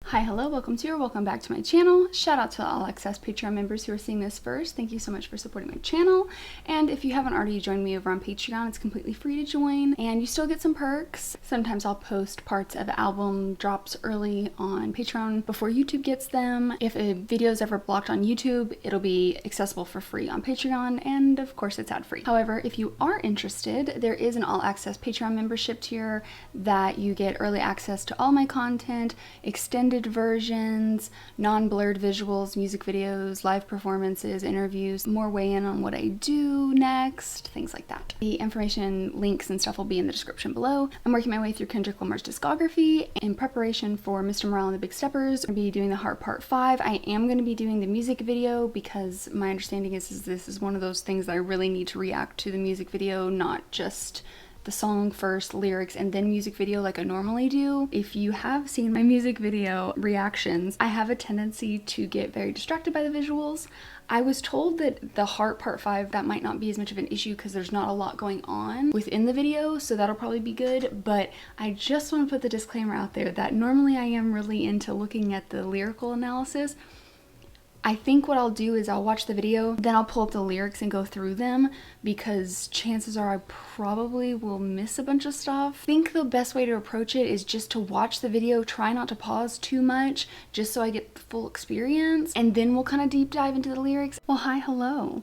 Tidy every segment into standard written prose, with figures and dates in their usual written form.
Hi, hello, welcome to or welcome back to my channel. Shout out to all Access Patreon members who are seeing this first. Thank you so much for supporting my channel. And if you haven't already joined me over on Patreon, it's completely free to join and you still get some perks. Sometimes I'll post parts of album drops early on Patreon before YouTube gets them. If a video is ever blocked on YouTube, it'll be accessible for free on Patreon, and of course it's ad-free. However, if you are interested, there is an all access Patreon membership tier that you get early access to all my content, extended versions, non-blurred visuals, music videos, live performances, interviews, more weigh-in on what I do next, things like that. The information, links, and stuff will be in the description below. I'm working my way through Kendrick Lamar's discography in preparation for Mr. Morale and the Big Steppers. I'm going to be doing the Heart Part 5. I am going to be doing the music video because my understanding is this is one of those things that I really need to react to the music video, not just the song first, lyrics, and then music video like I normally do. If you have seen my music video reactions, I have a tendency to get very distracted by the visuals. I was told that the Heart Part 5, that might not be as much of an issue because there's not a lot going on within the video, so that'll probably be good, but I just want to put the disclaimer out there that normally I am really into looking at the lyrical analysis. I think what I'll do is I'll watch the video, then I'll pull up the lyrics and go through them because chances are I probably will miss a bunch of stuff. I think the best way to approach it is just to watch the video, try not to pause too much, just so I get the full experience, and then we'll kind of deep dive into the lyrics. Well, hi, hello.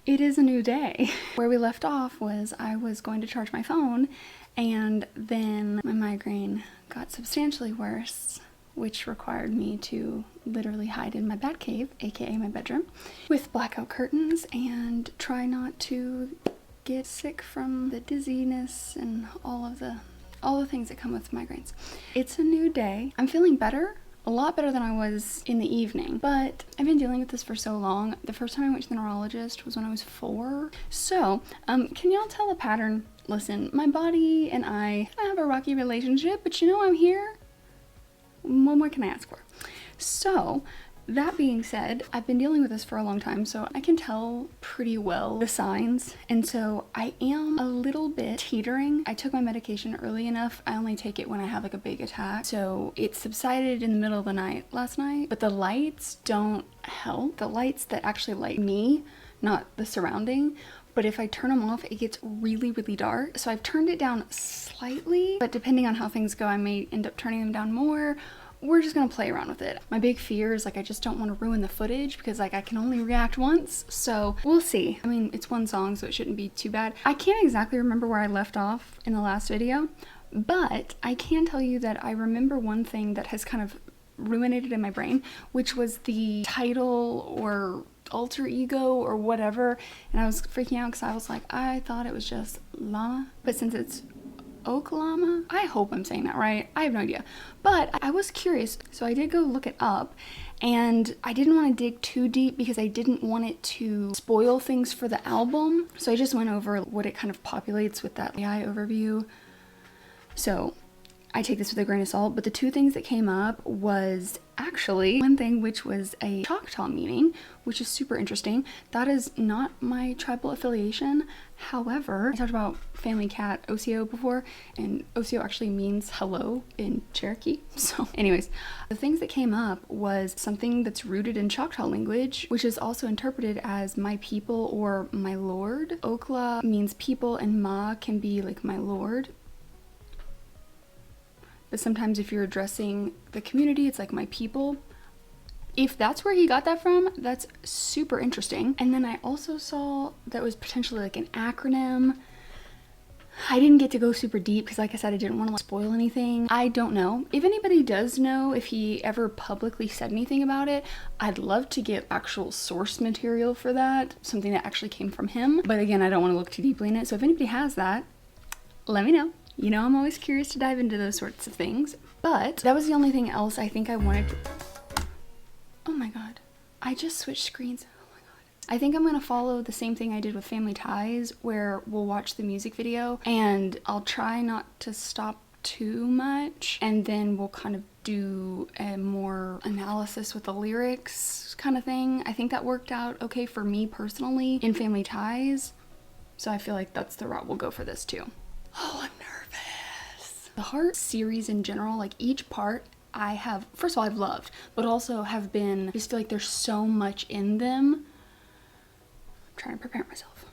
It is a new day. Where we left off was I was going to charge my phone, and then my migraine got substantially worse, which required me to literally hide in my bat cave, aka my bedroom, with blackout curtains and try not to get sick from the dizziness and all the things that come with migraines. It's a new day. I'm feeling better. A lot better than I was in the evening, but I've been dealing with this for so long. The first time I went to the neurologist was when I was 4. So, can y'all tell a pattern? Listen, my body and I have a rocky relationship, but you know I'm here. What more can I ask for? So, that being said, I've been dealing with this for a long time, so I can tell pretty well the signs, and so I am a little bit teetering. I took my medication early enough. I only take it when I have like a big attack, so it subsided in the middle of the night last night, but the lights don't help. The lights that actually light me, not the surrounding, but if I turn them off, it gets really, really dark. So I've turned it down slightly, but depending on how things go, I may end up turning them down more. We're just gonna play around with it. My big fear is like I just don't want to ruin the footage because like I can only react once, so we'll see. I mean, it's one song, so it shouldn't be too bad. I can't exactly remember where I left off in the last video, but I can tell you that I remember one thing that has kind of ruminated in my brain, which was the title or alter ego or whatever, and I was freaking out because I was like, I thought it was just llama, but since it's Oklahoma, I hope I'm saying that right, I have no idea, but I was curious, so I did go look it up, and I didn't want to dig too deep because I didn't want it to spoil things for the album, so I just went over what it kind of populates with that AI overview. So I take this with a grain of salt, but the two things that came up was actually one thing, which was a Choctaw meaning, which is super interesting. That is not my tribal affiliation. However, I talked about family cat Oseo before, and Oseo actually means hello in Cherokee. So anyways, the things that came up was something that's rooted in Choctaw language, which is also interpreted as my people or my lord. Okla means people, and ma can be like my lord. But sometimes if you're addressing the community, it's like my people. If that's where he got that from, that's super interesting. And then I also saw that was potentially like an acronym. I didn't get to go super deep because like I said, I didn't want to spoil anything. I don't know. If anybody does know, if he ever publicly said anything about it, I'd love to get actual source material for that, something that actually came from him. But again, I don't want to look too deeply in it. So if anybody has that, let me know. You know, I'm always curious to dive into those sorts of things, but that was the only thing else I think I wanted to... Oh my god, I just switched screens. Oh my god. I think I'm gonna follow the same thing I did with Family Ties, where we'll watch the music video and I'll try not to stop too much, and then we'll kind of do a more analysis with the lyrics kind of thing. I think that worked out okay for me personally in Family Ties, so I feel like that's the route we'll go for this too. Oh, I'm nervous. The Heart series in general, like each part I have, first of all, I've loved, but also have been, I just feel like there's so much in them. I'm trying to prepare myself.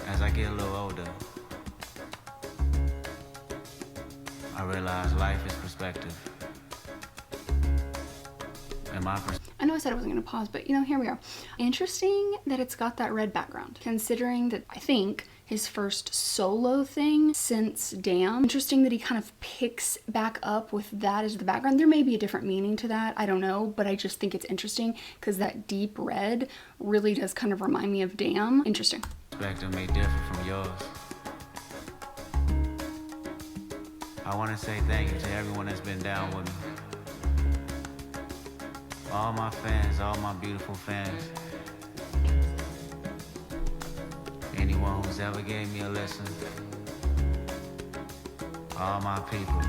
As I get a little older, I realize life is perspective. And my perspective. I know I said I wasn't going to pause, but you know, here we are. Interesting that it's got that red background, considering that I think his first solo thing since Damn. Interesting that he kind of picks back up with that as the background. There may be a different meaning to that, I don't know, but I just think it's interesting because that deep red really does kind of remind me of Damn. Interesting. Perspective may differ from yours. I want to say thank you to everyone that's been down with me. All my fans, all my beautiful fans. Anyone who's ever gave me a listen. All my people.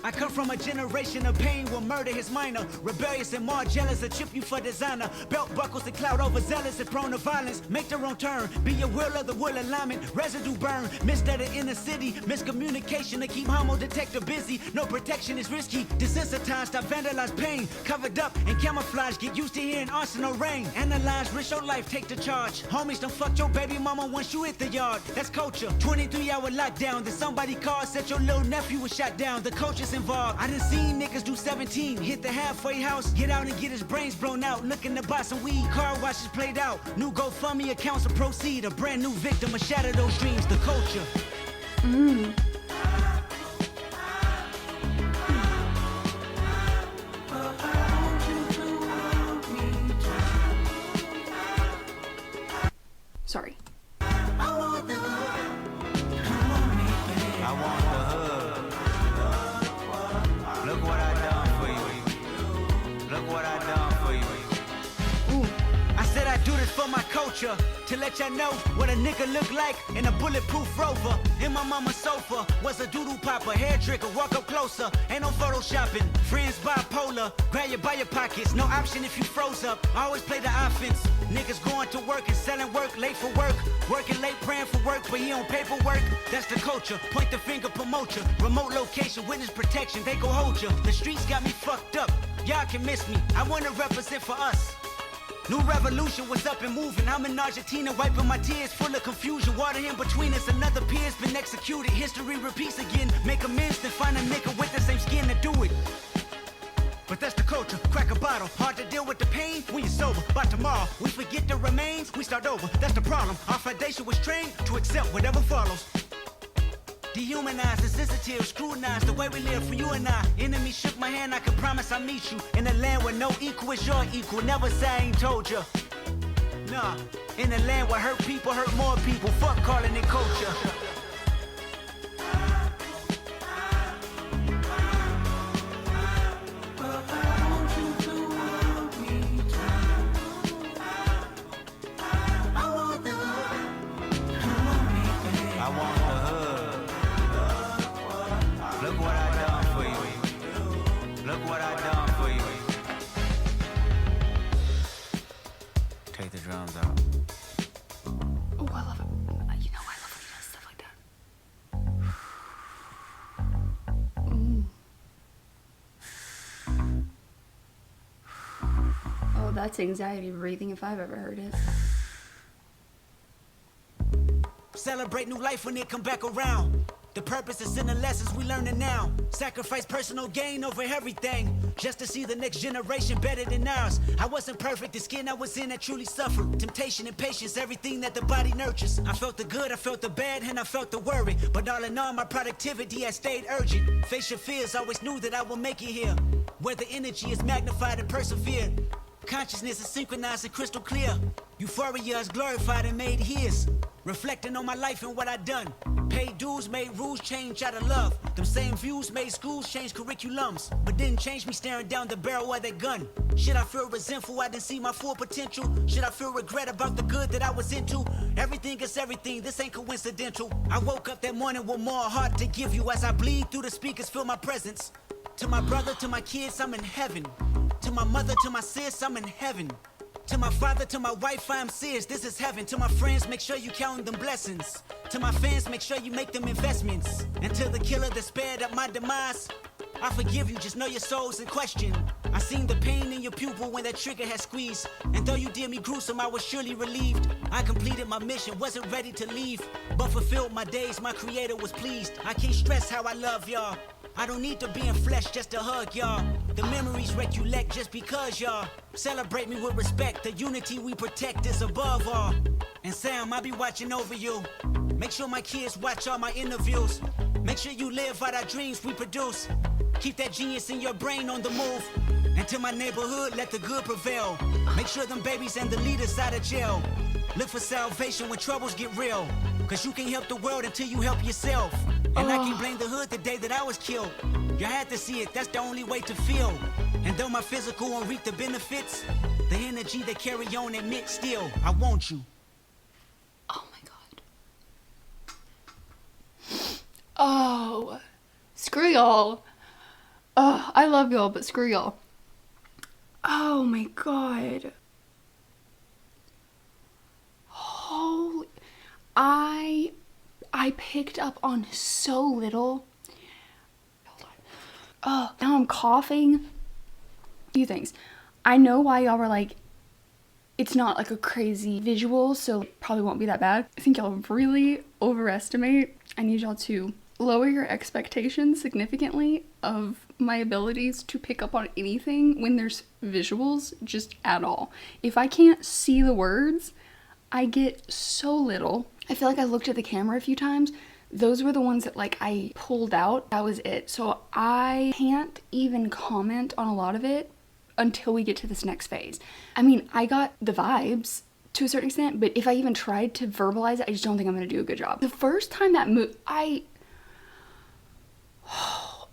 I come from a generation of pain where murder is minor. Rebellious and more jealous, a chip you for designer. Belt buckles and cloud overzealous and prone to violence. Make their own turn, be your will of the will alignment. Residue burn, missed at the inner city. Miscommunication to keep homo detector busy. No protection is risky. Desensitized, I vandalize pain. Covered up and camouflage, get used to hearing arsenal rain. Analyze, risk your life, take the charge. Homies don't fuck your baby mama once you hit the yard. That's culture. 23-hour lockdown, then somebody called, said your little nephew was shot down. The culture's involved. I done seen niggas do 17, hit the halfway house, get out and get his brains blown out, looking to buy some weed, car washes played out, new GoFundMe accounts to proceed, a brand new victim, a shatter those dreams, the culture. Sorry. I want the hood. Look what I done for you. Look what I done for you. Ooh. I said I do this for my culture, to let y'all know what a nigga look like in a bulletproof Rover. In my mama's sofa was a doodle popper, hair trigger, walk up closer, ain't no photoshopping. Friends bipolar, grab you by your pockets, no option if you froze up. I always play the offense. Niggas going to work and selling work, late for work, working late praying for work, but he on paperwork. That's the culture, point the finger, promote you. Remote location, witness protection, they go hold you. The streets got me fucked up, y'all can miss me, I wanna represent for us. New revolution was up and moving. I'm in Argentina wiping my tears, full of confusion. Water in between us, another peer's been executed. History repeats again. Make amends, then find a nigga with the same skin to do it. But that's the culture, crack a bottle. Hard to deal with the pain when you're sober. By tomorrow, we forget the remains, we start over. That's the problem. Our foundation was trained to accept whatever follows. Dehumanized, insensitive, scrutinized the way we live for you and I. Enemy shook my hand, I can promise I'll meet you in a land where no equal is your equal. Never say I ain't told you. Nah, in a land where hurt people hurt more people. Fuck calling it culture. Take the drums out. Oh, I love it. You know, I love when he does stuff like that. Oh, that's anxiety breathing if I've ever heard it. Celebrate new life when it come back around. The purpose is in the lessons we learning now. Sacrifice personal gain over everything, just to see the next generation better than ours. I wasn't perfect, the skin I was in I truly suffered. Temptation and patience, everything that the body nurtures. I felt the good, I felt the bad, and I felt the worry. But all in all, my productivity has stayed urgent. Face your fears, always knew that I will make it here, where the energy is magnified and persevered. Consciousness is synchronized and crystal clear. Euphoria is glorified and made his. Reflecting on my life and what I done. Paid dues, made rules change out of love. Them same views made schools change curriculums, but didn't change me staring down the barrel of that gun. Should I feel resentful I didn't see my full potential? Should I feel regret about the good that I was into? Everything is everything, this ain't coincidental. I woke up that morning with more heart to give you. As I bleed through the speakers, feel my presence. To my brother, to my kids, I'm in heaven. To my mother, to my sis, I'm in heaven. To my father, to my wife, I'm serious, this is heaven. To my friends, make sure you count them blessings. To my fans, make sure you make them investments. And to the killer that spared up my demise, I forgive you, just know your soul's in question. I seen the pain in your pupil when that trigger had squeezed. And though you did me gruesome, I was surely relieved. I completed my mission, wasn't ready to leave, but fulfilled my days, my creator was pleased. I can't stress how I love y'all. I don't need to be in flesh just to hug y'all. The memories recollect just because y'all celebrate me with respect. The unity we protect is above all. And Sam, I'll be watching over you. Make sure my kids watch all my interviews. Make sure you live out our dreams we produce. Keep that genius in your brain on the move. And to my neighborhood, let the good prevail. Make sure them babies and the leaders out of jail. Look for salvation when troubles get real. Cause you can't help the world until you help yourself. And I can't blame the hood the day that I was killed. You had to see it, that's the only way to feel. And though my physical won't reap the benefits, the energy they carry on admit still, I want you. Oh my god. Oh, screw y'all. Oh, I love y'all, but screw y'all. Oh my god. Holy, I picked up on so little. Hold on. Oh, now I'm coughing. A few things. I know why y'all were like, it's not like a crazy visual, so it probably won't be that bad. I think y'all really overestimate. I need y'all to lower your expectations significantly of my abilities to pick up on anything when there's visuals, just at all. If I can't see the words, I get so little. I feel like I looked at the camera a few times. Those were the ones that like I pulled out. That was it. So I can't even comment on a lot of it until we get to this next phase. I mean, I got the vibes to a certain extent, but if I even tried to verbalize it, I just don't think I'm gonna do a good job. The first time that I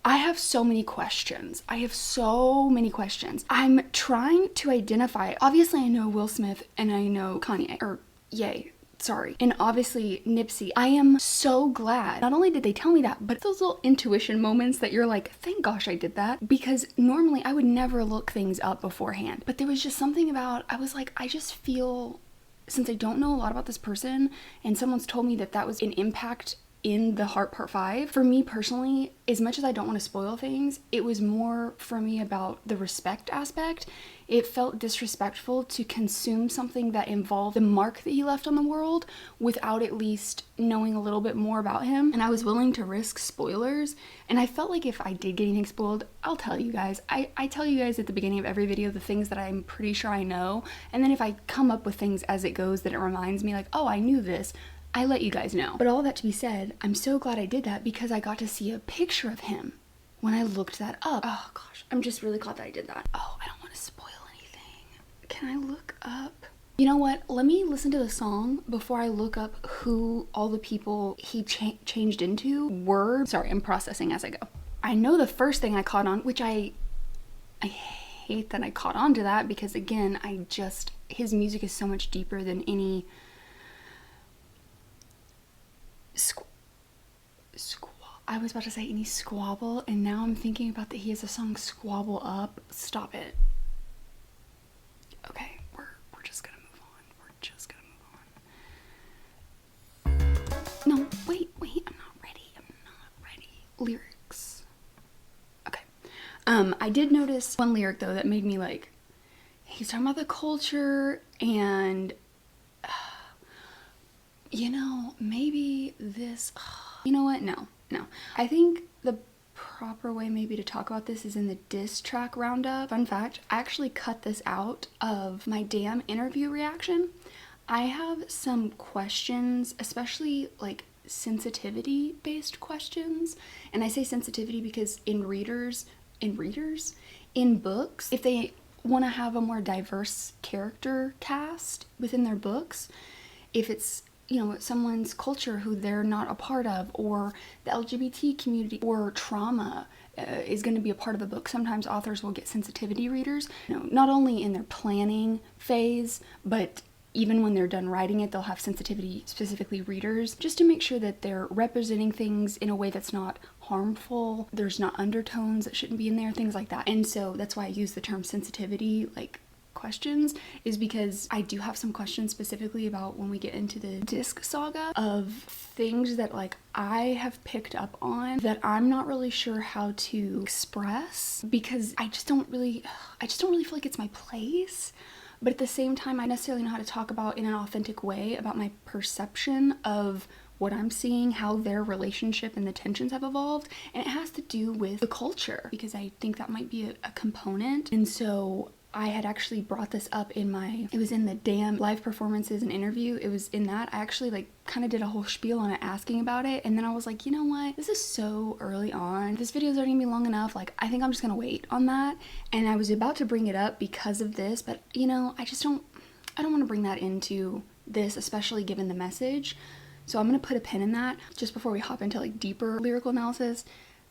have so many questions. I have so many questions. I'm trying to identify. Obviously, I know Will Smith and I know Kanye, or Ye, sorry. And obviously Nipsey. I am so glad. Not only did they tell me that, but those little intuition moments that you're like, thank gosh I did that. Because normally I would never look things up beforehand. But there was just something about, I was like, I just feel, since I don't know a lot about this person and someone's told me that that was an impact in the Heart Part 5. For me personally, as much as I don't want to spoil things, it was more for me about the respect aspect. It felt disrespectful to consume something that involved the mark that he left on the world without at least knowing a little bit more about him. And I was willing to risk spoilers. And I felt like if I did get anything spoiled, I'll tell you guys. I tell you guys at the beginning of every video the things that I'm pretty sure I know. And then if I come up with things as it goes that it reminds me like, oh, I knew this, I let you guys know. But all that to be said, I'm so glad I did that because I got to see a picture of him when I looked that up. Oh gosh, I'm just really glad that I did that. Oh, I don't want to spoil anything. Can I look up? You know what? Let me listen to the song before I look up who all the people he changed into were. Sorry, I'm processing as I go. I know the first thing I caught on, which I hate that I caught on to that because again, his music is so much deeper than any I was about to say any squabble, and now I'm thinking about that he has a song Squabble Up. Stop it. Okay, we're just gonna move on. We're just gonna move on. No, wait, I'm not ready. Lyrics. Okay. I did notice one lyric though that made me like, he's talking about the culture and you know, maybe this, you know what? No. I think the proper way maybe to talk about this is in the diss track roundup. Fun fact, I actually cut this out of my damn interview reaction. I have some questions, especially like sensitivity based questions. And I say sensitivity because in books, if they want to have a more diverse character cast within their books, if it's, you know, someone's culture who they're not a part of, or the LGBT community, or trauma is going to be a part of the book, sometimes authors will get sensitivity readers, you know, not only in their planning phase, but even when they're done writing it, they'll have sensitivity specifically readers, just to make sure that they're representing things in a way that's not harmful, there's not undertones that shouldn't be in there, things like that. And so that's why I use the term sensitivity, like questions is because I do have some questions specifically about when we get into the disc saga of things that like I have picked up on that I'm not really sure how to express, because I just don't really feel like it's my place. But at the same time, I necessarily know how to talk about in an authentic way about my perception of what I'm seeing, how their relationship and the tensions have evolved. And it has to do with the culture, because I think that might be a component. And so I had actually brought this up it was in the damn live performances and interview. It was in that. I actually like kind of did a whole spiel on it asking about it. And then I was like, you know what? This is so early on. This video is already gonna be long enough. Like, I think I'm just gonna wait on that. And I was about to bring it up because of this, but you know, I don't want to bring that into this, especially given the message. So I'm gonna put a pin in that just before we hop into like deeper lyrical analysis.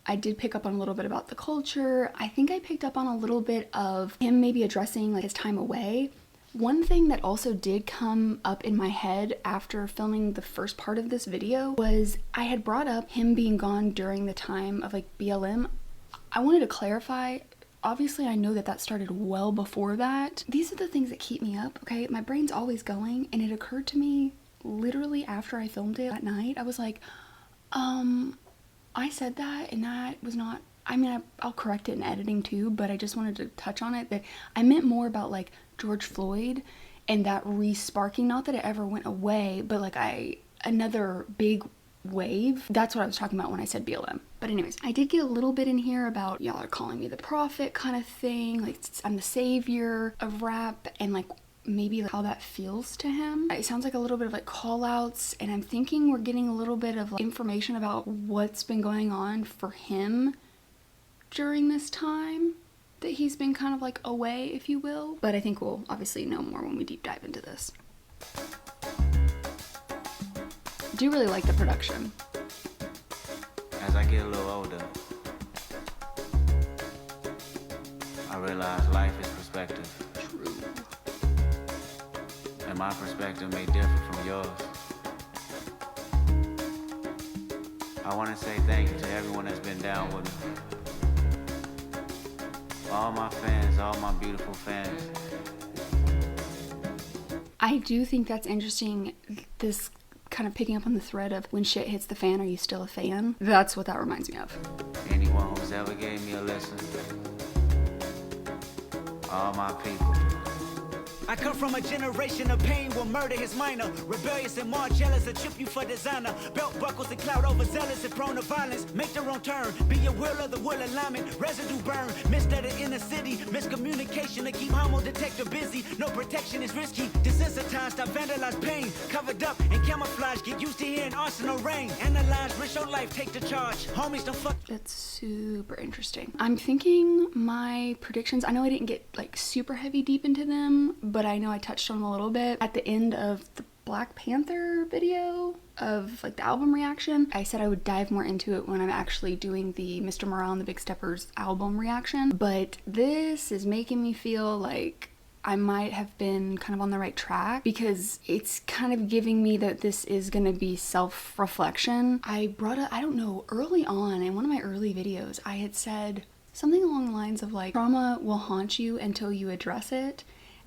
I did pick up on a little bit about the culture. I think I picked up on a little bit of him maybe addressing like his time away. One thing that also did come up in my head after filming the first part of this video was I had brought up him being gone during the time of like BLM. I wanted to clarify, obviously I know that that started well before that. These are the things that keep me up, okay? My brain's always going, and it occurred to me literally after I filmed it at night. I was like, I said that, and that was not, I mean, I'll correct it in editing too, but I just wanted to touch on it, that I meant more about like George Floyd and that re-sparking, not that it ever went away, but like another big wave. That's what I was talking about when I said BLM. But anyways, I did get a little bit in here about y'all are calling me the prophet kind of thing, like I'm the savior of rap, and like maybe how that feels to him. It sounds like a little bit of like call outs, and I'm thinking we're getting a little bit of like information about what's been going on for him during this time that he's been kind of like away, if you will. But I think we'll obviously know more when we deep dive into this. I do really like the production. As I get a little older, I realize life is perspective. True. And my perspective may differ from yours. I want to say thank you to everyone that's been down with me. All my fans, all my beautiful fans. I do think that's interesting, this kind of picking up on the thread of when shit hits the fan, are you still a fan? That's what that reminds me of. Anyone who's ever gave me a listen. All my people. I come from a generation of pain will murder his minor. Rebellious and more jealous, a trip you for designer. Belt buckles and cloud overzealous and prone to violence. Make their own turn, be your will of the will alignment. Residue burn, missed at the inner city. Miscommunication to keep homo detector busy. No protection is risky. Desensitized, I vandalize pain. Covered up and camouflage, get used to hearing arsenal rain. Analyze, risk your life, take the charge. Homies don't fuck. That's super interesting. I'm thinking my predictions, I know I didn't get like super heavy deep into them, but I know I touched on them a little bit at the end of the Black Panther video of like the album reaction. I said I would dive more into it when I'm actually doing the Mr. Morale and the Big Steppers album reaction, but this is making me feel like I might have been kind of on the right track, because it's kind of giving me that this is going to be self-reflection. I brought up, I don't know, early on in one of my early videos, I had said something along the lines of like, trauma will haunt you until you address it.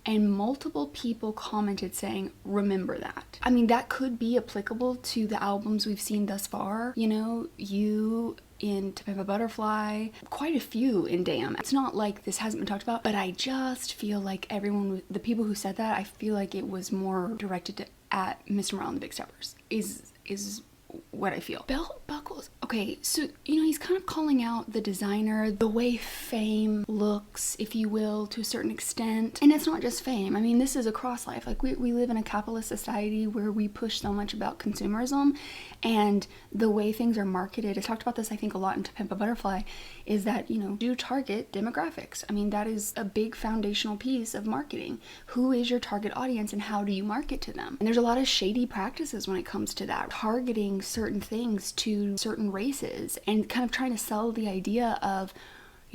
And multiple people commented saying, remember that. I mean, that could be applicable to the albums we've seen thus far. You know, you in To Pimp a Butterfly, quite a few in Damn. It's not like this hasn't been talked about, but I just feel like everyone, the people who said that, I feel like it was more directed at Mr. Morale and the Big Steppers, is what I feel. Belt buckles. Okay, so, you know, he's kind of calling out the designer, the way fame looks, if you will, to a certain extent. And it's not just fame. I mean, this is across life. Like, we live in a capitalist society where we push so much about consumerism, and the way things are marketed. I talked about this, I think, a lot in To Pimp a Butterfly, is that, you know, do target demographics. I mean, that is a big foundational piece of marketing. Who is your target audience and how do you market to them? And there's a lot of shady practices when it comes to that. Targeting certain things to certain races and kind of trying to sell the idea of,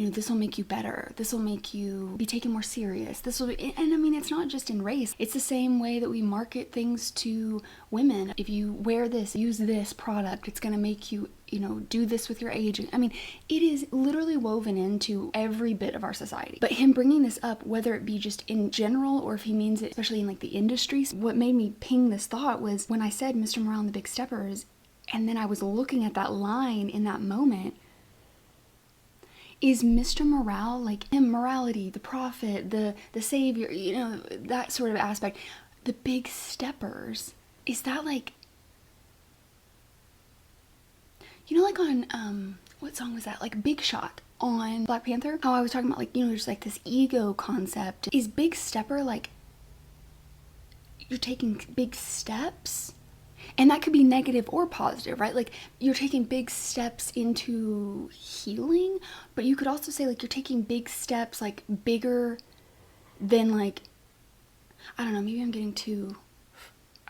you know, this will make you better. This will make you be taken more serious. This will be, and I mean, it's not just in race. It's the same way that we market things to women. If you wear this, use this product, it's going to make you, you know, do this with your age. I mean, it is literally woven into every bit of our society. But him bringing this up, whether it be just in general or if he means it, especially in like the industries, what made me ping this thought was when I said Mr. Morale and the Big Steppers, and then I was looking at that line in that moment. Is Mr. Morale like immorality, the prophet, the savior, you know, that sort of aspect? The Big Steppers, is that like, you know, like on, what song was that? Like Big Shot on Black Panther? How I was talking about like, you know, there's like this ego concept. Is Big Stepper like, you're taking big steps? And that could be negative or positive, right? Like you're taking big steps into healing, but you could also say like you're taking big steps, like bigger than like, I don't know, maybe I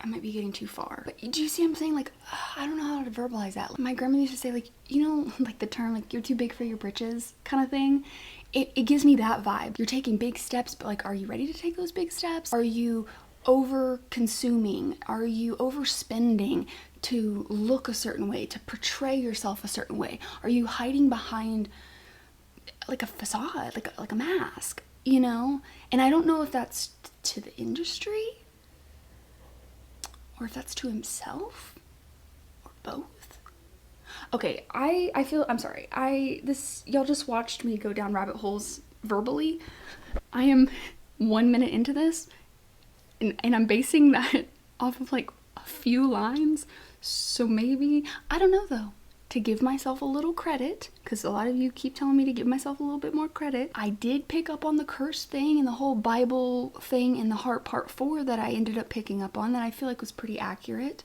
might be getting too far. But do you see what I'm saying? Like, I don't know how to verbalize that. My grandma used to say like, you know, like the term like you're too big for your britches kind of thing. It gives me that vibe. You're taking big steps, but like, are you ready to take those big steps? Are you over consuming? Are you overspending to look a certain way, to portray yourself a certain way? Are you hiding behind like a facade, like a mask, you know? And I don't know if that's to the industry or if that's to himself or both. Okay, I feel, I'm sorry. Y'all just watched me go down rabbit holes verbally. I am 1 minute into this. And I'm basing that off of like a few lines. So maybe, I don't know though, to give myself a little credit, because a lot of you keep telling me to give myself a little bit more credit. I did pick up on the curse thing and the whole Bible thing in the Heart Part 4 that I ended up picking up on that I feel like was pretty accurate.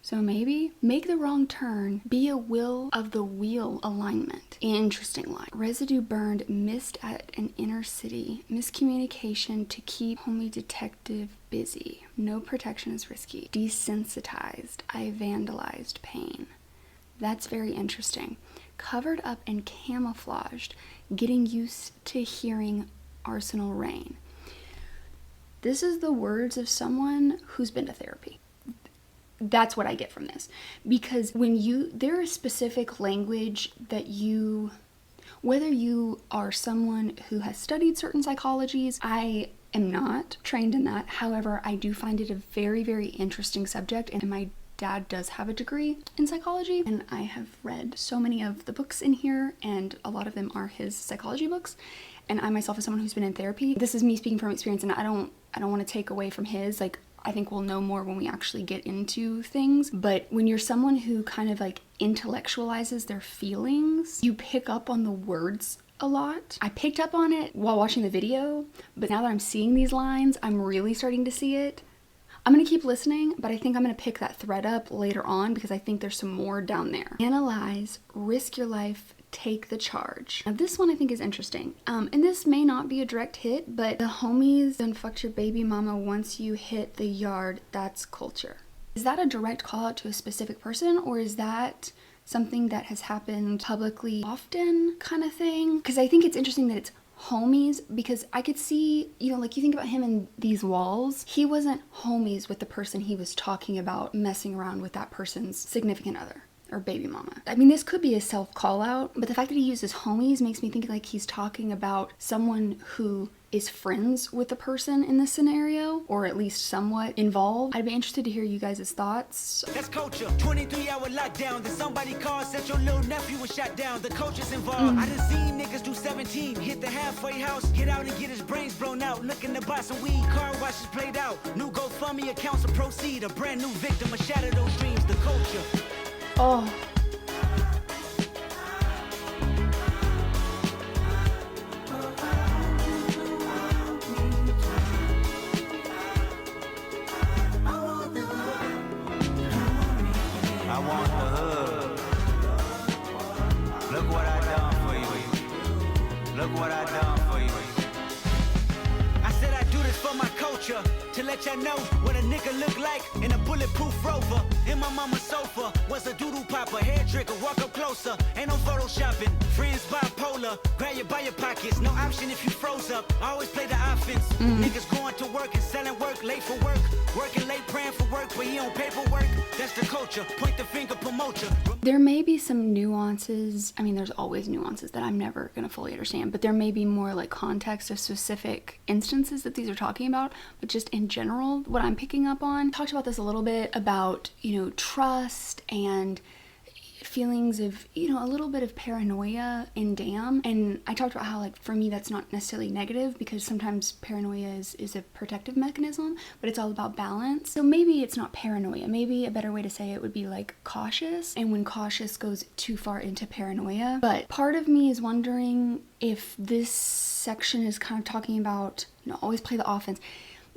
So maybe make the wrong turn, be a will of the wheel alignment. Interesting line. Residue burned, missed at an inner city. Miscommunication to keep homie detective busy. No protection is risky. Desensitized. I vandalized pain. That's very interesting. Covered up and camouflaged. Getting used to hearing Arsenal rain. This is the words of someone who's been to therapy. That's what I get from this, because there is specific language that whether you are someone who has studied certain psychologies, I am not trained in that. However, I do find it a very, very interesting subject, and my dad does have a degree in psychology, and I have read so many of the books in here, and a lot of them are his psychology books. And I myself, as someone who's been in therapy, this is me speaking from experience, and I don't want to take away from his. Like, I think we'll know more when we actually get into things. But when you're someone who kind of like intellectualizes their feelings, you pick up on the words a lot. I picked up on it while watching the video, but now that I'm seeing these lines, I'm really starting to see it. I'm going to keep listening, but I think I'm going to pick that thread up later on because I think there's some more down there. Analyze, risk your life, take the charge. Now this one I think is interesting. And this may not be a direct hit, but the homies done fucked your baby mama once you hit the yard, that's culture. Is that a direct call out to a specific person, or is that something that has happened publicly often kind of thing? Because I think it's interesting that it's homies, because I could see, you know, like you think about him in these walls, he wasn't homies with the person he was talking about messing around with that person's significant other or baby mama. I mean, this could be a self call out, but the fact that he uses homies makes me think like he's talking about someone who is friends with the person in this scenario, or at least somewhat involved. I'd be interested to hear you guys' thoughts. That's culture. 23-hour lockdown. Then somebody called, said your little nephew was shot down. The culture's involved. I done seen niggas do 17, hit the halfway house, get out and get his brains blown out. Looking to buy some weed, car washes played out. New GoFundMe accounts to proceed. A brand new victim, a shatter those dreams. The culture. Oh. I want the hood. Look what I done for you. Look what I done for you. I said I do this for my culture, to let y'all know what a nigga look like in a bulletproof Rover. In my mama's sofa was a doodle popper, hair trigger, walk up closer, ain't no photoshopping. Friends bipolar, roller. Grab you by your pockets, no option if you froze up. I always play the offense. Niggas going to work and selling work, late for work. Working late, praying for work, but he on paperwork. That's the culture. Point the finger, promote you. There may be some nuances. I mean, there's always nuances that I'm never going to fully understand, but there may be more like context of specific instances that these are talking about. But just in general, what I'm picking up on, talked about this a little bit about, trust and feelings of, a little bit of paranoia in Damn. And I talked about how, like, for me, that's not necessarily negative because sometimes paranoia is a protective mechanism, but it's all about balance. So maybe it's not paranoia. Maybe a better way to say it would be like cautious. And when cautious goes too far into paranoia. But part of me is wondering if this section is kind of talking about, always play the offense.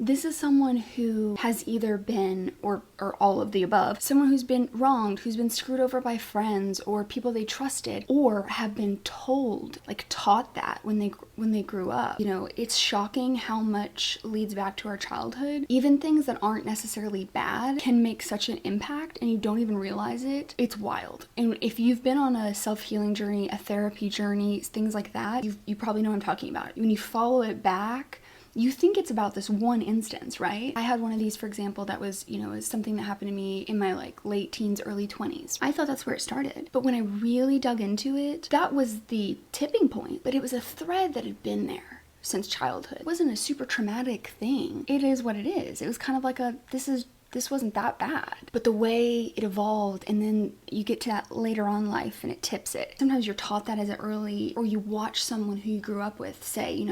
This is someone who has either been, or all of the above, someone who's been wronged, who's been screwed over by friends or people they trusted, or have been told, like taught that when they grew up. It's shocking how much leads back to our childhood. Even things that aren't necessarily bad can make such an impact and you don't even realize it. It's wild. And if you've been on a self-healing journey, a therapy journey, things like that, you probably know what I'm talking about. When you follow it back, you think it's about this one instance, right? I had one of these, for example, that was, was something that happened to me in my late teens, early 20s. I thought that's where it started. But when I really dug into it, that was the tipping point. But it was a thread that had been there since childhood. It wasn't a super traumatic thing. It is what it is. It was kind of like this wasn't that bad. But the way it evolved, and then you get to that later on life and it tips it. Sometimes you're taught that as an early, or you watch someone who you grew up with say,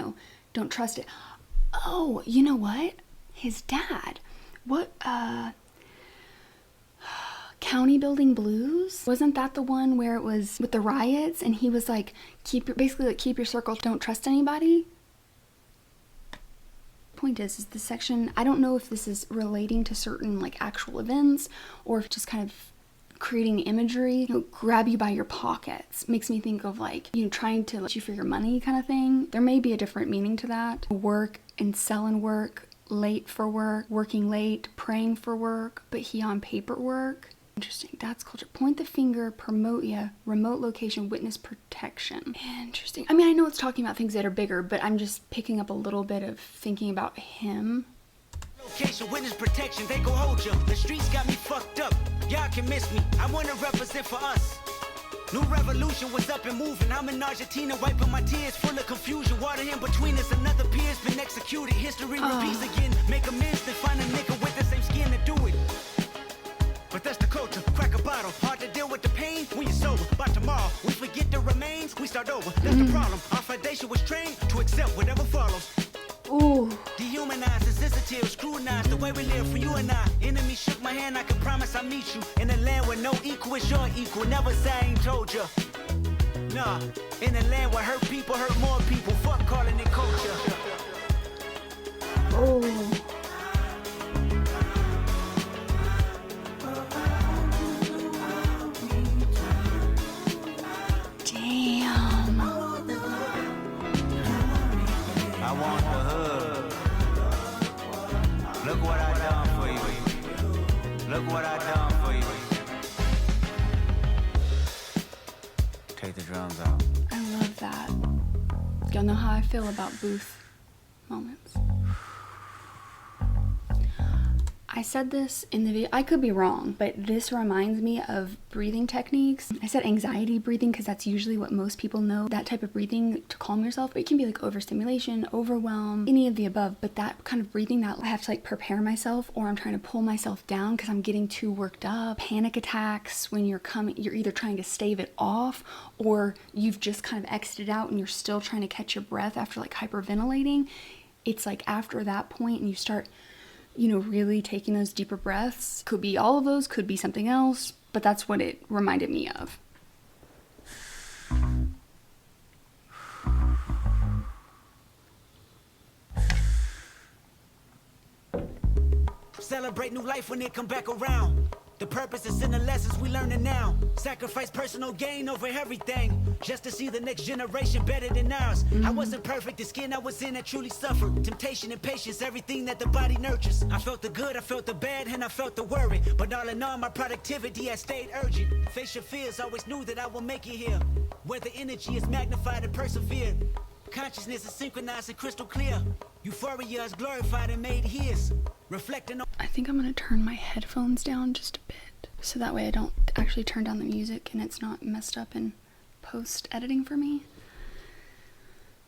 don't trust it. Oh, you know what? His dad. What, County Building Blues? Wasn't that the one where it was with the riots and he was like, keep your circle, don't trust anybody? Point is this section, I don't know if this is relating to certain actual events or if just kind of creating imagery, grab you by your pockets. Makes me think of trying to let you for your money kind of thing. There may be a different meaning to that. Work and selling work, late for work, working late, praying for work, but he on paperwork. Interesting. That's culture. Point the finger, promote ya, remote location, witness protection. Interesting. I mean, I know it's talking about things that are bigger, but I'm just picking up a little bit of thinking about him. Location, witness protection, they go hold you. The streets got me fucked up. Y'all can miss me. I wanna represent for us. New revolution was up and moving. I'm in Argentina, wiping my tears, full of confusion. Water in between us, another peer's been executed. History repeats again. Make amends, then find a nigga with the same skin to do it. But that's the culture. Crack a bottle. Hard to deal with the pain when you're sober. By tomorrow, we forget the remains, we start over. That's the problem. Our foundation was trained to accept whatever follows. Ooh. Dehumanized, insensitive, scrutinized the way we live for you and I. Enemy shook my hand, I can promise I'll meet you in a land where no equal is your equal. Never say I ain't told you. Nah, in a land where hurt people hurt more people. Fuck calling it culture. Oh. Damn. I want the hood. Look what I done for you. Look what I done for you. Take the drums out. I love that. Y'all know how I feel about booth moments. I said this in the video, I could be wrong, but this reminds me of breathing techniques. I said anxiety breathing because that's usually what most people know, that type of breathing to calm yourself. But it can be like overstimulation, overwhelm, any of the above. But that kind of breathing that I have to prepare myself, or I'm trying to pull myself down because I'm getting too worked up. Panic attacks when you're either trying to stave it off or you've just kind of exited out and you're still trying to catch your breath after hyperventilating. It's after that point and you start really taking those deeper breaths. Could be all of those, could be something else, but that's what it reminded me of. Celebrate new life when it come back around. The purpose is in the lessons we learning now. Sacrifice personal gain over everything, just to see the next generation better than ours. I wasn't perfect, the skin I was in that truly suffered. Temptation and patience, everything that the body nurtures. I felt the good, I felt the bad, and I felt the worry. But all in all, my productivity has stayed urgent. Face your fears, always knew that I would make it here. Where the energy is magnified and persevered. Consciousness is synchronized and crystal clear. Euphoria is glorified and made his. Reflecting on. I think I'm gonna turn my headphones down just a bit, so that way I don't actually turn down the music and it's not messed up in post editing for me.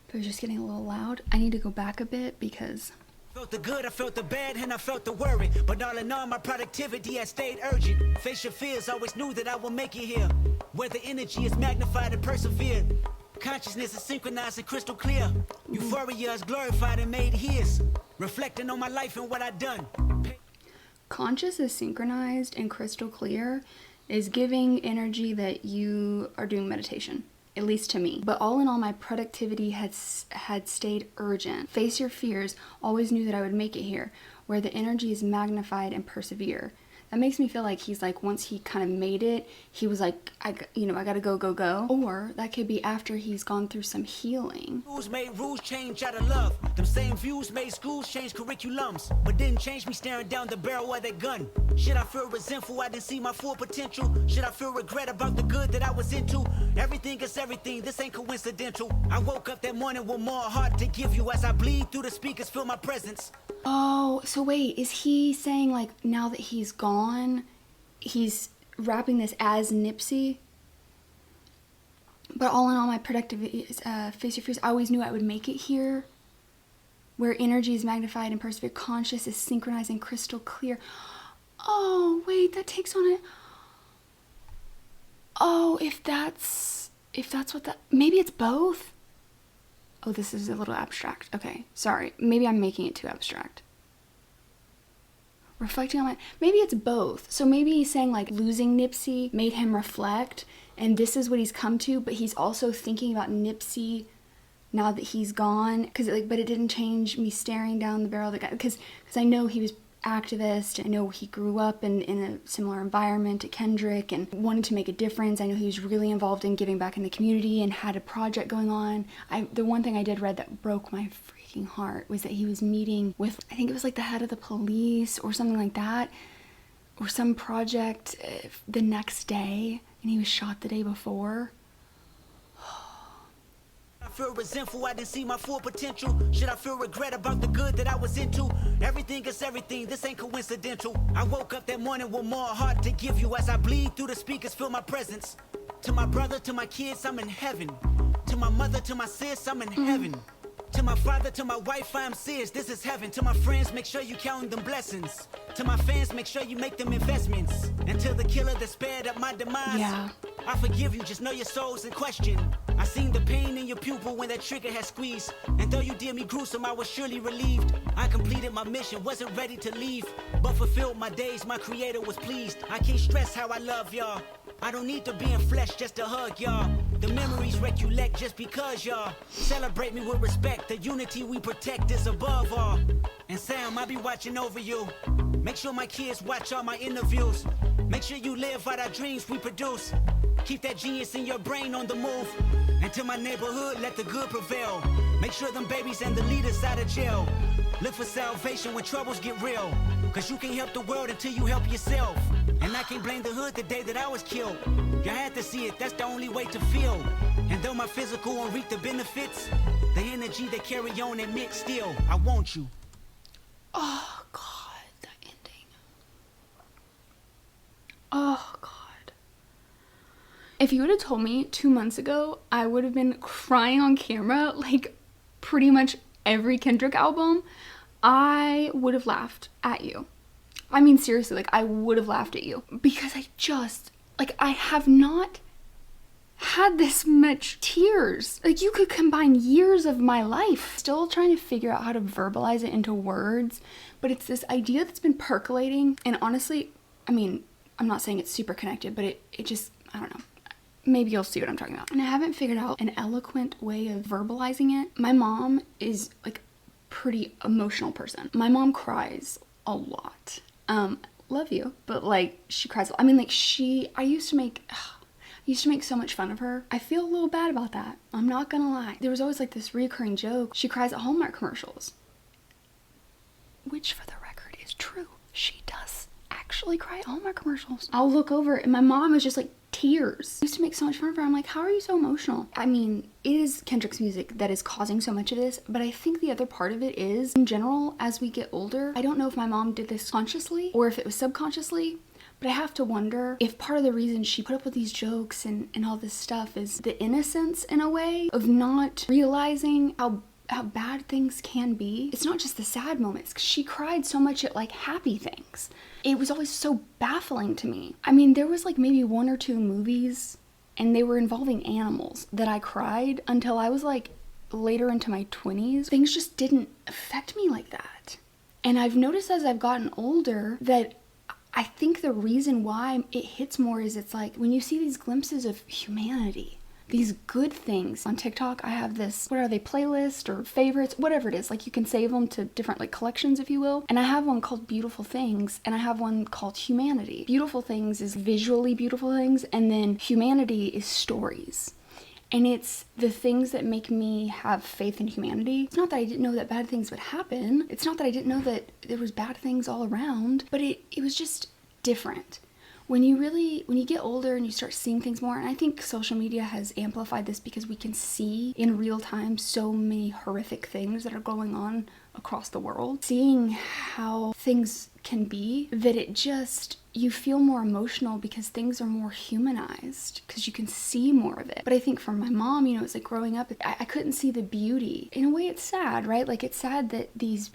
But it was just getting a little loud. I need to go back a bit because I felt the good, I felt the bad, and I felt the worry. But all in all, my productivity has stayed urgent. Face your fears, always knew that I would make it here. Where the energy is magnified and persevered. Consciousness is synchronized and crystal clear. Euphoria is glorified and made his. Reflecting on my life and what I've done. conscious is synchronized and crystal clear is giving energy that you are doing meditation. At least to me. But all in all, my productivity had stayed urgent. Face your fears, always knew that I would make it here. Where the energy is magnified and persevere. That makes me feel like he's like, once he kind of made it, he was like, I gotta go. Or that could be after he's gone through some healing. Rules made rules change out of love. Them same views made schools change curriculums. But didn't change me staring down the barrel of that gun. Should I feel resentful I didn't see my full potential? Should I feel regret about the good that I was into? Everything is everything, this ain't coincidental. I woke up that morning with more heart to give you. As I bleed through the speakers, feel my presence. Oh, so wait, is he saying like now that he's gone, he's wrapping this as Nipsey? But all in all, my productivity is face your fears. I always knew I would make it here. Where energy is magnified and persevere, conscious is synchronized and crystal clear. Oh, wait, that takes on it. Oh, if that's what that, maybe it's both. Oh, this is a little abstract. Okay, sorry. Maybe I'm making it too abstract. Reflecting on my, maybe it's both. So maybe he's saying like losing Nipsey made him reflect and this is what he's come to, but he's also thinking about Nipsey now that he's gone. But it didn't change me staring down the barrel of the guy, because I know he was activist. I know he grew up in a similar environment to Kendrick and wanted to make a difference. I know he was really involved in giving back in the community and had a project going on. The one thing I did read that broke my freaking heart was that he was meeting with, I think it was like the head of the police or something like that, or some project the next day, and he was shot the day before. I feel resentful, I didn't see my full potential. Should I feel regret about the good that I was into? Everything is everything, this ain't coincidental. I woke up that morning with more heart to give you. As I bleed through the speakers, feel my presence. To my brother, to my kids, I'm in heaven. To my mother, to my sis, I'm in heaven. To my father, to my wife, I am serious, this is heaven. To my friends, make sure you count them blessings. To my fans, make sure you make them investments. And to the killer that spared up my demise, Yeah. I forgive you, just know your soul's in question. I seen the pain in your pupil when that trigger had squeezed. And though you did me gruesome, I was surely relieved. I completed my mission, wasn't ready to leave, but fulfilled my days, my creator was pleased. I can't stress how I love y'all. I don't need to be in flesh just to hug y'all. The memories recollect just because y'all celebrate me with respect. The unity we protect is above all. And Sam, I be watching over you. Make sure my kids watch all my interviews. Make sure you live out our dreams we produce. Keep that genius in your brain on the move. And to my neighborhood, let the good prevail. Make sure them babies and the leaders out of jail. Look for salvation when troubles get real. Cause you can't help the world until you help yourself. And I can't blame the hood the day that I was killed. You had to see it, that's the only way to feel. And though my physical won't reap the benefits, the energy they carry on admit still, I want you. Oh God, that ending. Oh God. If you would have told me 2 months ago, I would have been crying on camera like pretty much every Kendrick album, I would have laughed at you. I mean, seriously, like I would have laughed at you because I have not had this much tears. Like you could combine years of my life. Still trying to figure out how to verbalize it into words, but it's this idea that's been percolating. And honestly, I mean, I'm not saying it's super connected, but it just, I don't know. Maybe you'll see what I'm talking about. And I haven't figured out an eloquent way of verbalizing it. My mom is like pretty emotional person. My mom cries a lot. love you. But like, she cries. I mean, like, I used to make so much fun of her. I feel a little bad about that. I'm not gonna lie. There was always like this recurring joke. She cries at Hallmark commercials. Which, for the record, is true. She does actually cry at Hallmark commercials. I'll look over and my mom is just like tears. I used to make so much fun of her. I'm like, how are you so emotional? I mean, it is Kendrick's music that is causing so much of this, but I think the other part of it is, in general, as we get older, I don't know if my mom did this consciously or if it was subconsciously, but I have to wonder if part of the reason she put up with these jokes and all this stuff is the innocence, in a way, of not realizing how bad things can be. It's not just the sad moments, because she cried so much at like happy things. It was always so baffling to me. I mean, there was like maybe 1 or 2 movies, and they were involving animals, that I cried until I was like later into my 20s. Things just didn't affect me like that. And I've noticed as I've gotten older that I think the reason why it hits more is it's like when you see these glimpses of humanity, these good things. On TikTok, I have this, what are they, playlist or favorites, whatever it is. Like, you can save them to different like collections, if you will. And I have one called Beautiful Things, and I have one called Humanity. Beautiful Things is visually beautiful things, and then Humanity is stories. And it's the things that make me have faith in humanity. It's not that I didn't know that bad things would happen. It's not that I didn't know that there was bad things all around, but it was just different. When you get older and you start seeing things more, and I think social media has amplified this because we can see in real time so many horrific things that are going on across the world. Seeing how things can be, that you feel more emotional because things are more humanized, because you can see more of it. But I think for my mom, it's like growing up, I couldn't see the beauty. In a way, it's sad, right? Like, it's sad that these,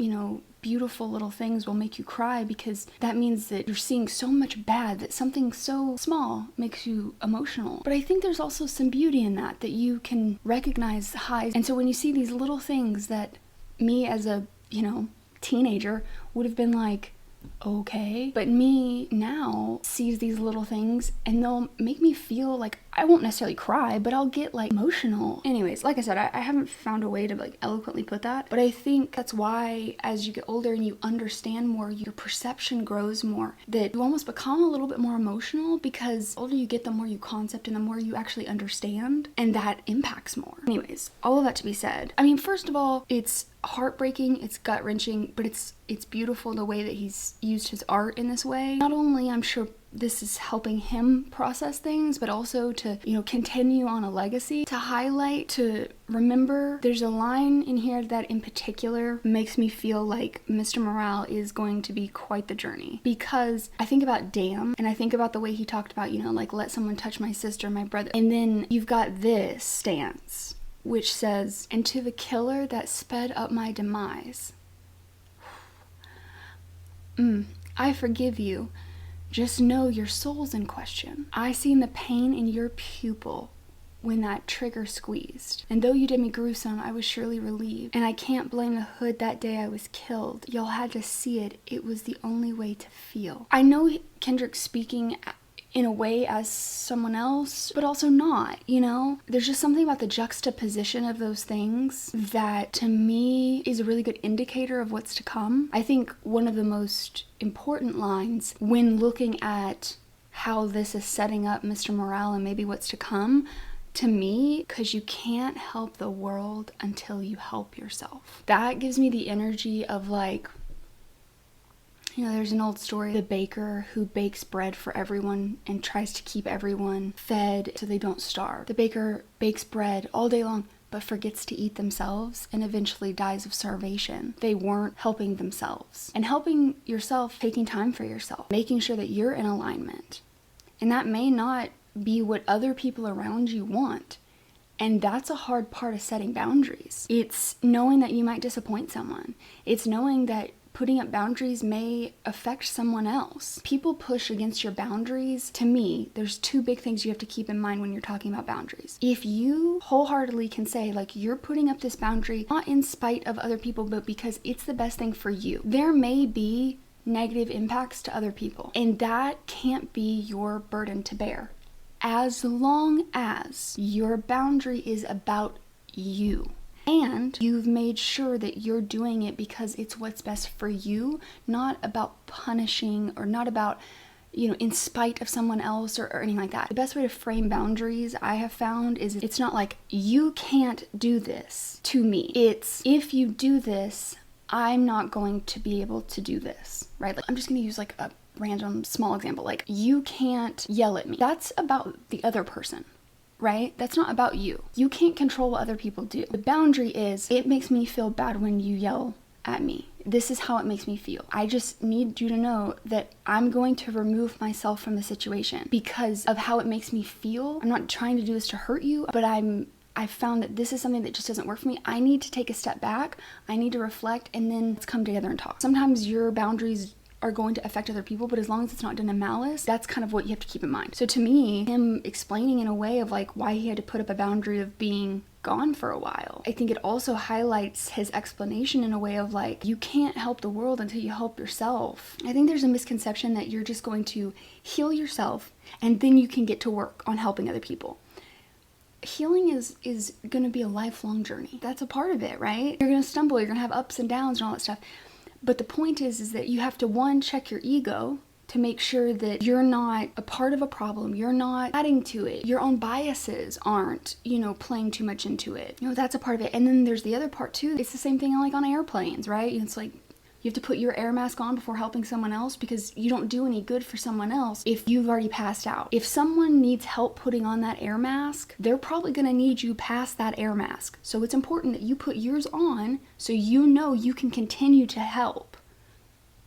beautiful little things will make you cry, because that means that you're seeing so much bad, that something so small makes you emotional. But I think there's also some beauty in that you can recognize the highs. And so when you see these little things that me as a, teenager would have been like, okay, but me now sees these little things and they'll make me feel like, I won't necessarily cry, but I'll get like emotional. Anyways, like I said, I haven't found a way to like eloquently put that, but I think that's why as you get older and you understand more, your perception grows more, that you almost become a little bit more emotional, because the older you get, the more you concept and the more you actually understand, and that impacts more. Anyways, all of that to be said, I mean, first of all, it's heartbreaking, it's gut-wrenching, but it's beautiful the way that he's used his art in this way. Not only, I'm sure, this is helping him process things, but also to, continue on a legacy, to highlight, to remember. There's a line in here that in particular makes me feel like Mr. Morale is going to be quite the journey, because I think about Damn, and I think about the way he talked about, like, let someone touch my sister, my brother, and then you've got this stance, which says, and to the killer that sped up my demise, I forgive you. Just know your soul's in question. I seen the pain in your pupil when that trigger squeezed. And though you did me gruesome, I was surely relieved. And I can't blame the hood that day I was killed. Y'all had to see it. It was the only way to feel. I know Kendrick's speaking in a way as someone else, but also not, There's just something about the juxtaposition of those things that, to me, is a really good indicator of what's to come. I think one of the most important lines when looking at how this is setting up Mr. Morale and maybe what's to come, to me, because you can't help the world until you help yourself. That gives me the energy of like, there's an old story, the baker who bakes bread for everyone and tries to keep everyone fed so they don't starve. The baker bakes bread all day long, but forgets to eat themselves and eventually dies of starvation. They weren't helping themselves. And helping yourself, taking time for yourself, making sure that you're in alignment. And that may not be what other people around you want. And that's a hard part of setting boundaries. It's knowing that you might disappoint someone. It's knowing that putting up boundaries may affect someone else. People push against your boundaries. To me, there's 2 big things you have to keep in mind when you're talking about boundaries. If you wholeheartedly can say, like, you're putting up this boundary, not in spite of other people, but because it's the best thing for you, there may be negative impacts to other people, and that can't be your burden to bear. As long as your boundary is about you, And you've made sure that you're doing it because it's what's best for you, not about punishing or not about, in spite of someone else or anything like that. The best way to frame boundaries I have found is it's not like, you can't do this to me. It's, if you do this, I'm not going to be able to do this, right? Like, I'm just going to use like a random small example. Like, you can't yell at me. That's about the other person, right? That's not about you. You can't control what other people do. The boundary is, it makes me feel bad when you yell at me. This is how it makes me feel. I just need you to know that I'm going to remove myself from the situation because of how it makes me feel. I'm not trying to do this to hurt you, but I found that this is something that just doesn't work for me. I need to take a step back. I need to reflect, and then let's come together and talk. Sometimes your boundaries are going to affect other people, but as long as it's not done in malice, that's kind of what you have to keep in mind. So to me, him explaining in a way of like why he had to put up a boundary of being gone for a while, I think it also highlights his explanation in a way of like, you can't help the world until you help yourself. I think there's a misconception that you're just going to heal yourself and then you can get to work on helping other people. Healing is going to be a lifelong journey. That's a part of it, right? You're going to stumble, you're going to have ups and downs and all that stuff. But the point is that you have to, one, check your ego to make sure that you're not a part of a problem. You're not adding to it. Your own biases aren't, playing too much into it. That's a part of it. And then there's the other part too. It's the same thing like on airplanes, right? It's like, you have to put your air mask on before helping someone else because you don't do any good for someone else if you've already passed out. If someone needs help putting on that air mask, they're probably going to need you past that air mask. So it's important that you put yours on so you can continue to help.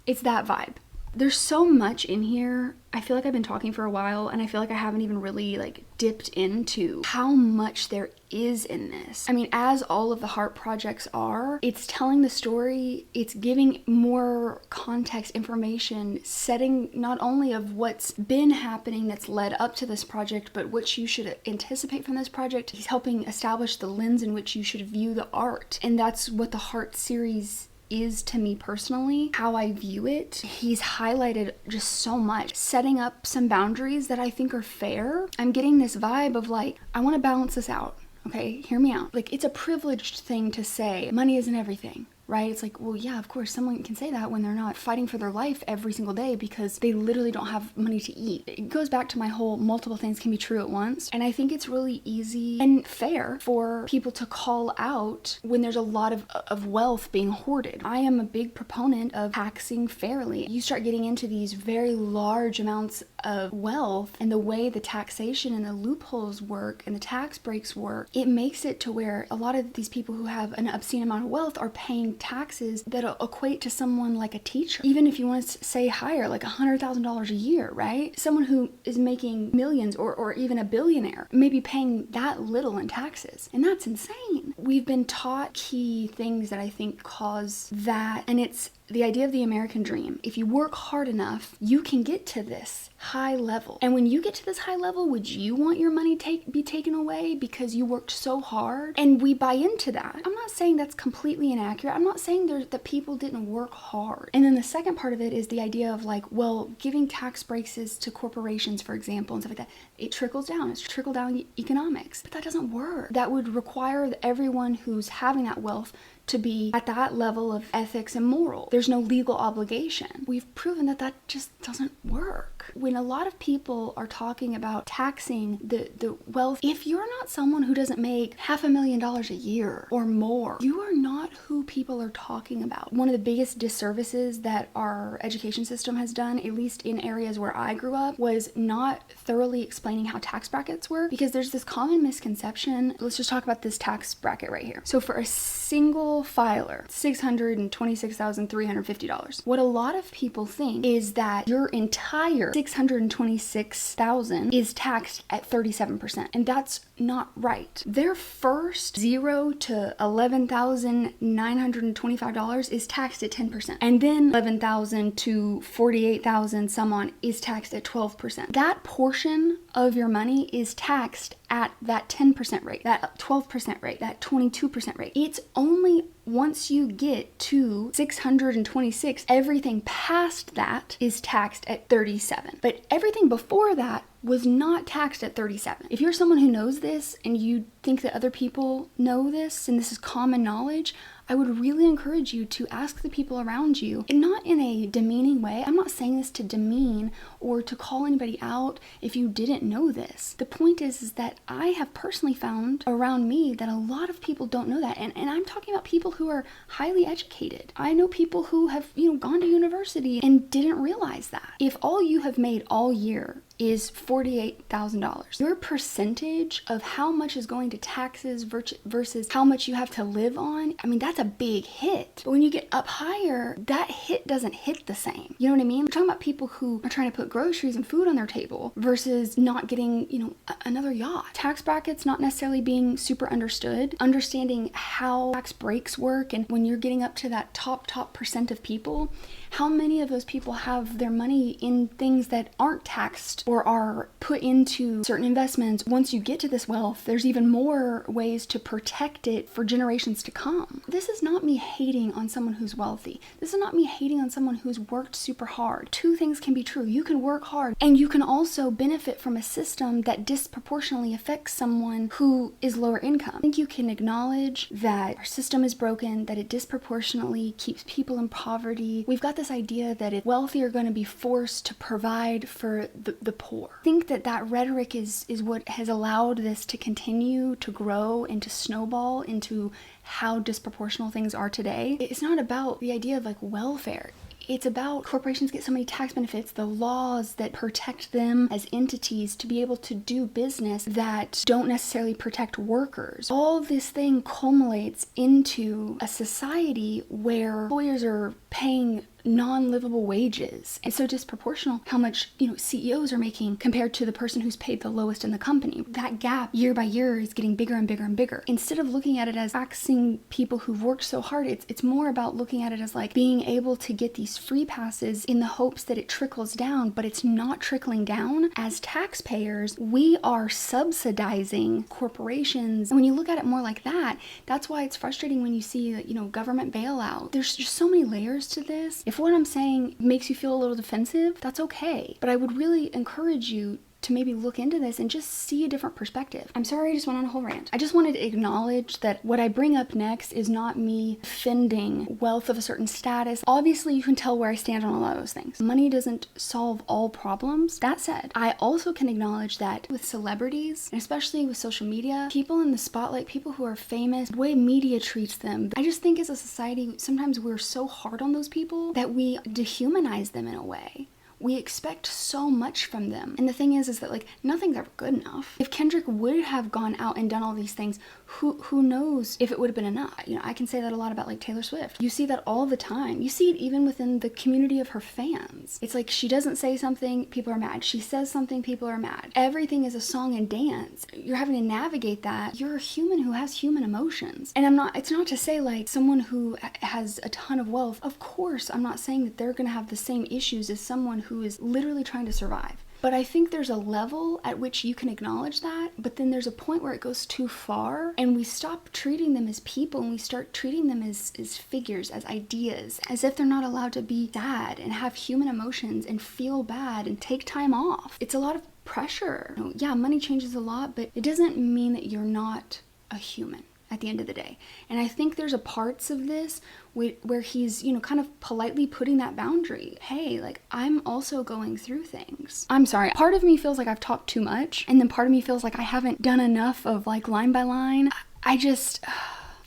It's that vibe. There's so much in here. I feel like I've been talking for a while and I feel like I haven't even really dipped into how much there is in this. I mean, as all of the heart projects are, it's telling the story, it's giving more context, information, setting not only of what's been happening that's led up to this project, but what you should anticipate from this project. He's helping establish the lens in which you should view the art. And that's what the heart series is to me personally, how I view it. He's highlighted just so much, setting up some boundaries that I think are fair. I'm getting this vibe of like, I want to balance this out. Okay, hear me out. Like, it's a privileged thing to say money isn't everything, right? It's like, well, yeah, of course, someone can say that when they're not fighting for their life every single day because they literally don't have money to eat. It goes back to my whole multiple things can be true at once. And I think it's really easy and fair for people to call out when there's a lot of wealth being hoarded. I am a big proponent of taxing fairly. You start getting into these very large amounts of wealth and the way the taxation and the loopholes work and the tax breaks work, it makes it to where a lot of these people who have an obscene amount of wealth are paying taxes that equate to someone like a teacher. Even if you want to say higher, like $100,000 a year, right? Someone who is making millions or even a billionaire may be paying that little in taxes. And that's insane. We've been taught key things that I think cause that, and it's the idea of the American dream. If you work hard enough, you can get to this high level. And when you get to this high level, would you want your money be taken away because you worked so hard? And we buy into that. I'm not saying that's completely inaccurate. I'm not saying that people didn't work hard. And then the second part of it is the idea of like, well, giving tax breaks is to corporations, for example, and stuff like that. It trickles down. It's trickle down economics. But that doesn't work. That would require everyone who's having that wealth to be at that level of ethics and moral. There's no legal obligation. We've proven that just doesn't work. When a lot of people are talking about taxing the wealth, if you're not someone who doesn't make $500,000 a year or more, you are not who people are talking about. One of the biggest disservices that our education system has done, at least in areas where I grew up, was not thoroughly explaining how tax brackets work, because there's this common misconception. Let's just talk about this tax bracket right here. So for a single filer, $626,350. What a lot of people think is that your entire $626,000 is taxed at 37%, and that's not right. Their first $0 to $11,925 is taxed at 10%, and then $11,000 to $48,000 some on is taxed at 12%. That portion of your money is taxed at that 10% rate, that 12% rate, that 22% rate. It's only once you get to 626, everything past that is taxed at 37. But everything before that was not taxed at 37. If you're someone who knows this and you think that other people know this and this is common knowledge, I would really encourage you to ask the people around you, and not in a demeaning way. I'm not saying this to demean or to call anybody out if you didn't know this. The point is that I have personally found around me that a lot of people don't know that. And I'm talking about people who are highly educated. I know people who have, gone to university and didn't realize that. If all you have made all year is $48,000. Your percentage of how much is going to taxes versus how much you have to live on, that's a big hit. But when you get up higher, that hit doesn't hit the same. You know what I mean? We're talking about people who are trying to put groceries and food on their table versus not getting, another yacht. Tax brackets not necessarily being super understood, understanding how tax breaks work, and when you're getting up to that top percent of people, how many of those people have their money in things that aren't taxed or are put into certain investments? Once you get to this wealth, there's even more ways to protect it for generations to come. This is not me hating on someone who's wealthy. This is not me hating on someone who's worked super hard. Two things can be true. You can work hard and you can also benefit from a system that disproportionately affects someone who is lower income. I think you can acknowledge that our system is broken, that it disproportionately keeps people in poverty. We've got this idea that if wealthy are going to be forced to provide for the poor. I think that rhetoric is what has allowed this to continue to grow and to snowball into how disproportional things are today. It's not about the idea of welfare. It's about corporations get so many tax benefits, the laws that protect them as entities to be able to do business that don't necessarily protect workers. All this thing culminates into a society where employers are paying non-livable wages. It's so disproportional how much, CEOs are making compared to the person who's paid the lowest in the company. That gap year by year is getting bigger and bigger and bigger. Instead of looking at it as taxing people who've worked so hard, it's more about looking at it as being able to get these free passes in the hopes that it trickles down, but it's not trickling down. As taxpayers, we are subsidizing corporations. And when you look at it more like that, that's why it's frustrating when you see, government bailout. There's just so many layers to this. If what I'm saying makes you feel a little defensive, that's okay. But I would really encourage you to maybe look into this and just see a different perspective. I'm sorry I just went on a whole rant. I just wanted to acknowledge that what I bring up next is not me defending wealth of a certain status. Obviously, you can tell where I stand on a lot of those things. Money doesn't solve all problems. That said, I also can acknowledge that with celebrities, and especially with social media, people in the spotlight, people who are famous, the way media treats them, I just think as a society, sometimes we're so hard on those people that we dehumanize them in a way. We expect so much from them. And the thing is that nothing's ever good enough. If Kendrick would have gone out and done all these things, who knows if it would have been enough? I can say that a lot about Taylor Swift. You see that all the time. You see it even within the community of her fans. It's she doesn't say something, people are mad. She says something, people are mad. Everything is a song and dance. You're having to navigate that. You're a human who has human emotions. And it's not to say someone who has a ton of wealth, of course, I'm not saying that they're gonna have the same issues as someone who is literally trying to survive. But I think there's a level at which you can acknowledge that, but then there's a point where it goes too far and we stop treating them as people and we start treating them as figures, as ideas, as if they're not allowed to be sad and have human emotions and feel bad and take time off. It's a lot of pressure. Yeah, money changes a lot, but it doesn't mean that you're not a human at the end of the day. And I think there's a parts of this where he's, kind of politely putting that boundary. Hey, I'm also going through things. I'm sorry. Part of me feels like I've talked too much, and then part of me feels like I haven't done enough of line by line.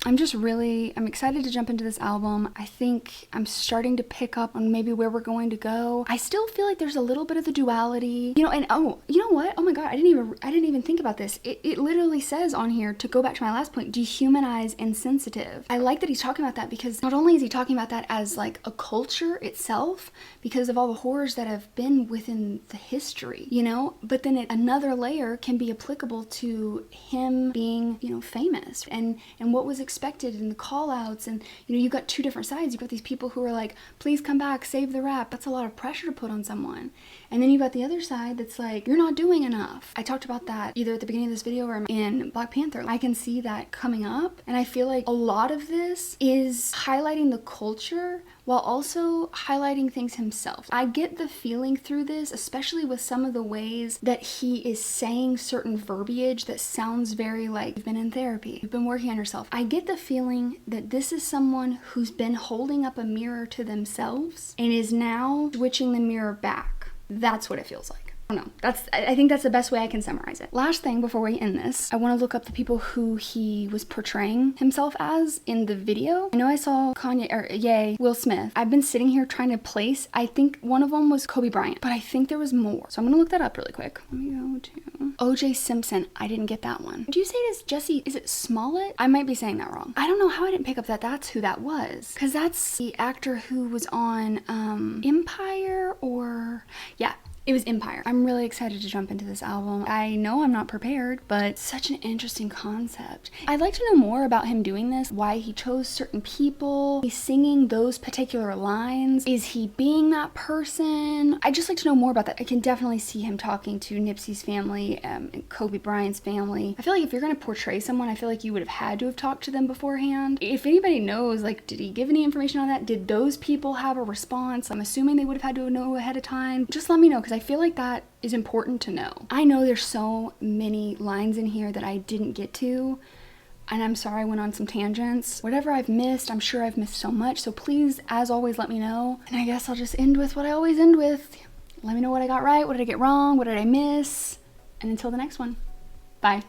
I'm excited to jump into this album. I think I'm starting to pick up on maybe where we're going to go. I still feel like there's a little bit of the duality, and you know what? Oh my God, I didn't even think about this. It literally says on here, to go back to my last point, dehumanize insensitive. I like that he's talking about that because not only is he talking about that as a culture itself, because of all the horrors that have been within the history, but then another layer can be applicable to him being, famous and what was expected in the call outs, and you know, you've got two different sides. You've got these people who are like, please come back, save the rap. That's a lot of pressure to put on someone. And then you've got the other side that's like, you're not doing enough. I talked about that either at the beginning of this video or in Black Panther. I can see that coming up, and I feel like a lot of this is highlighting the culture while also highlighting things himself. I get the feeling through this, especially with some of the ways that he is saying certain verbiage that sounds very like, you've been in therapy, you've been working on yourself. I get the feeling that this is someone who's been holding up a mirror to themselves and is now switching the mirror back. That's what it feels like. I don't know. I think that's the best way I can summarize it. Last thing before we end this, I want to look up the people who he was portraying himself as in the video. I know I saw Will Smith. I've been sitting here trying to place, I think one of them was Kobe Bryant, but I think there was more. So I'm going to look that up really quick. Let me go to O.J. Simpson. I didn't get that one. Did you say it is Jesse, is it Smollett? I might be saying that wrong. I don't know how I didn't pick up that that's who that was. Because that's the actor who was on Empire or, yeah. It was Empire. I'm really excited to jump into this album. I know I'm not prepared, but such an interesting concept. I'd like to know more about him doing this, why he chose certain people, he's singing those particular lines. Is he being that person? I'd just like to know more about that. I can definitely see him talking to Nipsey's family and Kobe Bryant's family. I feel like if you're gonna portray someone, I feel like you would have had to have talked to them beforehand. If anybody knows, like, did he give any information on that? Did those people have a response? I'm assuming they would have had to know ahead of time. Just let me know, because I feel like that is important to know. I know there's so many lines in here that I didn't get to, and I'm sorry I went on some tangents. Whatever I've missed, I'm sure I've missed so much, so please, as always, let me know. And I guess I'll just end with what I always end with. Let me know what I got right, what did I get wrong, what did I miss, and until the next one, bye.